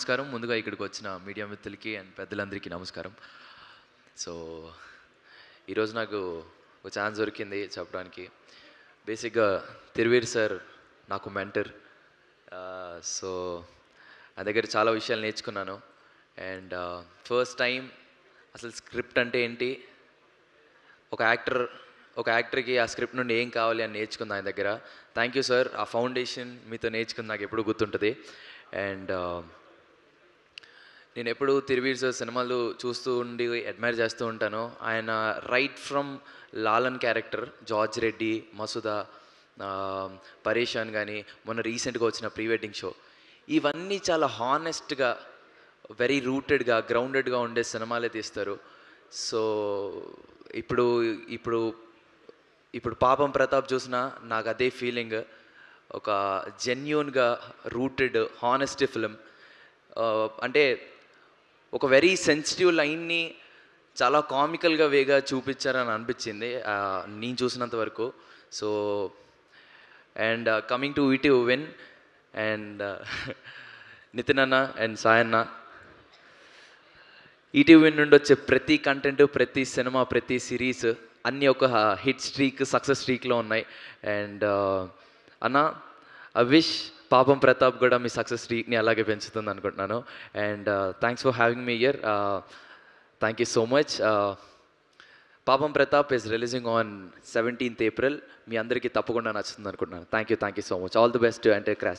నమస్కారం. ముందుగా ఇక్కడికి వచ్చిన మీడియా మిత్రులకి అండ్ పెద్దలందరికీ నమస్కారం. సో ఈరోజు నాకు ఒక ఛాన్స్ దొరికింది చెప్పడానికి. బేసిక్గా తిరువీర్ సార్ నాకు మెంటర్. సో నా దగ్గర చాలా విషయాలు నేర్చుకున్నాను. అండ్ ఫస్ట్ టైం అసలు స్క్రిప్ట్ అంటే ఏంటి, ఒక యాక్టర్కి ఆ స్క్రిప్ట్ నుండి ఏం కావాలి అని నేర్చుకుంది ఆయన దగ్గర. Thank you sir. ఆ ఫౌండేషన్ మీతో నేర్చుకుంది నాకు ఎప్పుడు గుర్తుంటుంది. అండ్ నేను ఎప్పుడు తిరువీర్ సార్ సినిమాలు చూస్తూ ఉండి అడ్మైర్ చేస్తూ ఉంటాను. ఆయన right from Lalan character, George Reddy, Masooda, పరేషాన్ కానీ, మొన్న రీసెంట్గా వచ్చిన ప్రీ వెడ్డింగ్ షో, ఇవన్నీ చాలా హానెస్ట్గా, వెరీ రూటెడ్గా, గ్రౌండెడ్గా ఉండే సినిమాలే తీస్తారు. సో ఇప్పుడు ఇప్పుడు ఇప్పుడు పాపం ప్రతాప్ చూసినా నాకు అదే ఫీలింగ్. ఒక జెన్యూన్గా రూటెడ్ హానెస్ట్ ఫిలిం. అంటే ఒక వెరీ సెన్సిటివ్ లైన్ని చాలా కామికల్గా వేగా చూపించారని అనిపించింది నేను చూసినంత వరకు. సో అండ్ కమింగ్ టు ఈటీ విన్ అండ్ నితిన్ అన్న అండ్ సాయన్న, ఈటీవీ నుండి వచ్చే ప్రతి కంటెంట్, ప్రతి సినిమా, ప్రతి సిరీస్ అన్నీ ఒక హిట్ స్ట్రీక్, సక్సెస్ స్ట్రీక్లో ఉన్నాయి. అండ్ అన్న, ఐ విష్ పాపం ప్రతాప్ కూడా మీ సక్సెస్ స్ట్రీక్ని అలాగే పెంచుతుంది అనుకుంటున్నాను. And thanks for having me here. Thank you so much. Papam Pratap is releasing on 17th April. మీ అందరికీ తప్పకుండా నచ్చుతుంది అనుకుంటున్నాను. Thank you so much. All the best to entire cross.